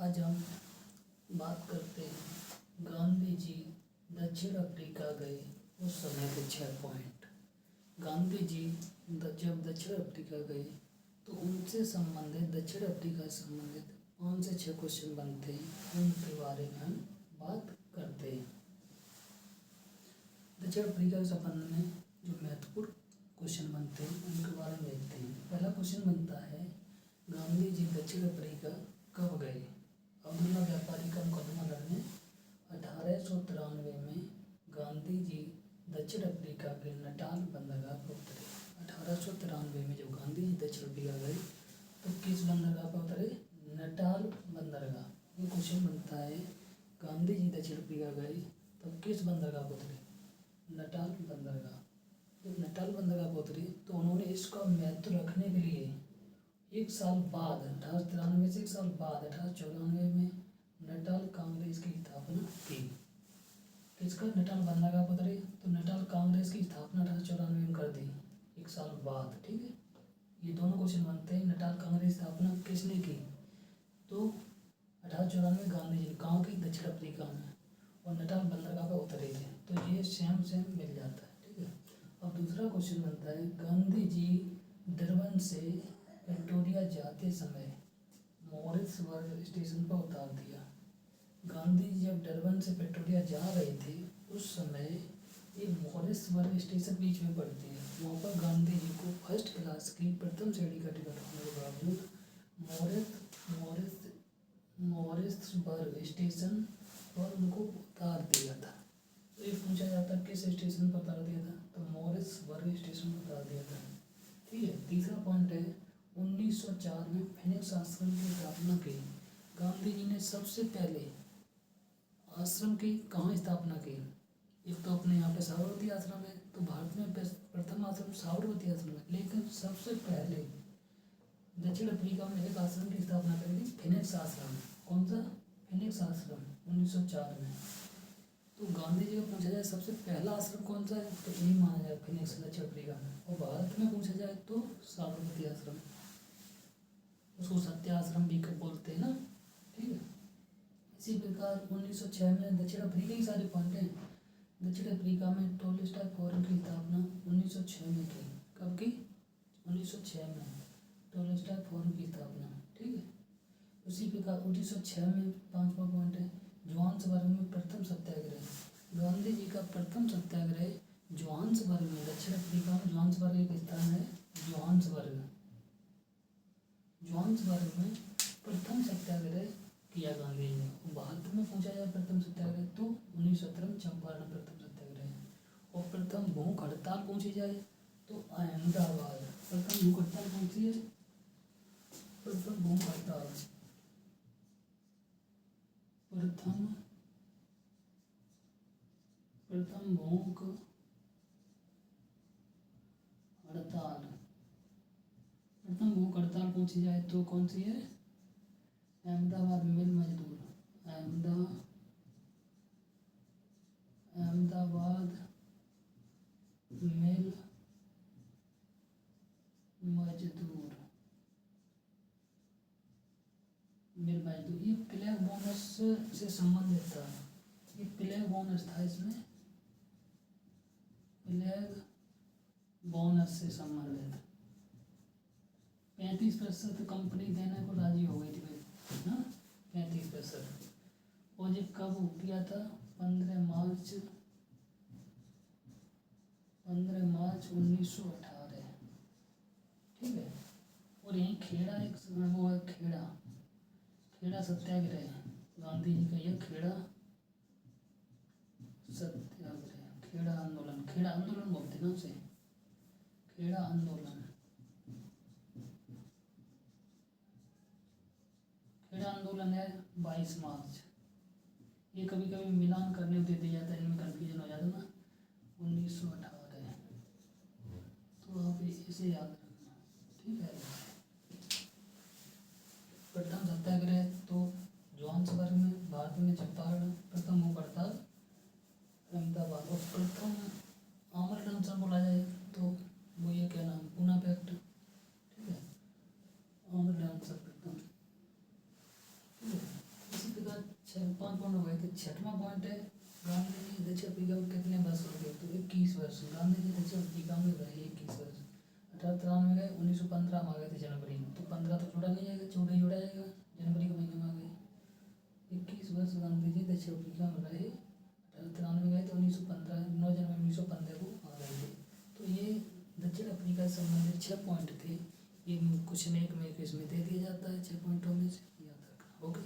आज हम बात करते हैं गांधी जी दक्षिण अफ्रीका गए उस समय के 6 पॉइंट। गांधी जी जब दक्षिण अफ्रीका गए तो उनसे संबंधित दक्षिण अफ्रीका से संबंधित 5 से 6 क्वेश्चन बनते हैं, उनके बारे में हम बात करते हैं। दक्षिण अफ्रीका के संबंध में जो महत्वपूर्ण क्वेश्चन बनते हैं उनके बारे में देखते हैं। पहला क्वेश्चन बनता है गांधी जी दक्षिण अफ्रीका कब गए। अब्दुल्ला व्यापारी का मुकदमा लड़ने 1893 में गांधी जी दक्षिण अफ्रीका के नटाल बंदरगाह पर उतरे। 1893 में जब गांधी जी दक्षिण अफ्रीका गए तो किस बंदरगाह पर उतरे? नटाल बंदरगाह। ये क्वेश्चन बनता है गांधी जी दक्षिण अफ्रीका गए तब किस बंदरगाह पर उतरे? नटाल बंदरगाह। जब नटाल बंदरगाह पर उतरे तो उन्होंने इसका महत्व रखने के लिए 1 साल बाद 1893 से 1 साल बाद 1894 में नटाल कांग्रेस की स्थापना की। किसका? नटाल बंदरगाह पर उतरे तो नटाल कांग्रेस की स्थापना 1894 में कर दी 1 साल बाद। ठीक है, ये दोनों क्वेश्चन बनते हैं। नटाल कांग्रेस की स्थापना किसने की? तो 1894 गांधी जी कहाँ की? दक्षिण अफ्रीका में, और नटाल बंदरगाह पर उतरे थे। तो ये सेम मिल जाता है। ठीक है, अब दूसरा क्वेश्चन बनता है गांधी जी डरबन से विक्टोरिया जाते समय मॉरिसबर्ग स्टेशन पर उतार दिया। गांधी जी जब डरबन से विक्टोरिया जा रहे थे उस समय एक मॉरिसबर्ग स्टेशन बीच में पड़ती है। वहाँ पर गांधी जी को फर्स्ट क्लास की प्रथम श्रेणी का टिकट होने के बावजूद मॉरिसबर्ग स्टेशन पर उनको उतार दिया था। तो ये पूछा जाता है किस स्टेशन पर उतार दिया था? तो मॉरिसबर्ग स्टेशन पर उतार दिया था। ठीक है, तीसरा पॉइंट है 1904 में फिनिक्स आश्रम की स्थापना की। गांधी जी ने सबसे पहले आश्रम की कहाँ स्थापना की? एक तो अपने यहाँ पे साबरमती आश्रम है, तो भारत में प्रथम आश्रम साबरमती आश्रम है, लेकिन सबसे पहले दक्षिण अफ्रीका में एक आश्रम की स्थापना करी थी, फिनिक्स आश्रम। कौन सा? फिनिक्स आश्रम 1904 में। तो गांधी जी को पूछा जाए सबसे पहला आश्रम कौन सा है तो यही माना जाए फिनिक्स दक्षिण अफ्रीका में। और भारत में पूछा जाए तो साबरमती आश्रम, उसको सत्य आश्रम भी बोलते हैं ना। ठीक है, इसी प्रकार 1906 में दक्षिण अफ्रीका की सारे पॉइंट हैं। दक्षिण अफ्रीका में टोलस्टॉय फोरम की स्थापना 1906 में की। कब की? 1906 में टोलस्टॉय फोरम की स्थापना। ठीक है, उसी प्रकार 1906 में 5वां पॉइंट है जोहान्सबर्ग में प्रथम सत्याग्रह। गांधी जी का प्रथम सत्याग्रह जोहान्सबर्ग में, दक्षिण अफ्रीका में जोहान्सबर्ग एक स्थान है। जोहान्सबर्ग में प्रथम सत्याग्रह किया गांधी जी ने। भारत में पूछा जाए प्रथम सत्याग्रह तो 1917 में चंपारण प्रथम सत्याग्रह। और प्रथम भूख हड़ताल पूछी जाए तो अहमदाबाद। प्रथम भूख हड़ताल कौन सी है? प्रथम भूख हड़ताल, प्रथम भूख हड़ताल, प्रथम भूख हड़ताल पूछी जाए तो कौन सी है? अहमदाबाद मिल मजदूर, अहमदाबाद मिल मजदूर। ये प्लेग बोनस से संबंधित था। ये प्लेग बोनस था, इसमें प्लेग बोनस से संबंधित 35% कंपनी देने को राजी हो गई थी भाई, हाँ 35%। और ये कब किया था? 15 मार्च 1918। ठीक है, और यही खेड़ा एक वो है, खेड़ा सत्याग्रह गांधी जी का। यह खेड़ा सत्याग्रह, खेड़ा आंदोलन बोलते ना उसे, खेड़ा आंदोलन है 22 मार्च। ये कभी कभी मिलान करने दे दिया जाता है, इनमें कन्फ्यूजन हो जाता है ना। 1918, तो आप इसे याद रखना। ठीक है, प्रथम सत्याग्रह तो जोहान्सबर्ग में, भारत में चंपारण। प्रथम भूख हड़ताल अहमदाबाद। और प्रथम आमरण अनशन बोला जाए तो वो ये क्या नाम, पूना पैक्ट। ठीक है, आमरण अनशन प्रथम। ठीक है, 5 पॉइंट हो गए थे। 6वां पॉइंट है, गांधी जी दक्षिण अफ्रीका में कितने वर्ष हो गए? तो 21 वर्ष। गांधी जी दक्षिण अफ्रीका में रहे 21 वर्ष। 1893 गए, 1915 में आ गए थे जनवरी में, तो 15 तो जोड़ा नहीं जाएगा, 14 जोड़ा जाएगा, जनवरी के महीने में आ गए। 21 वर्ष गांधी जी दक्षिण अफ्रीका में रहे, 1893 गए तो 1915 9 जनवरी 1915 को आ गए थे। तो ये दक्षिण अफ्रीका से संबंधित 6 पॉइंट थे। ये क्वेश्चन 1 में इसमें दे दिया जाता है 6 पॉइंटों में से, याद रखना। ओके।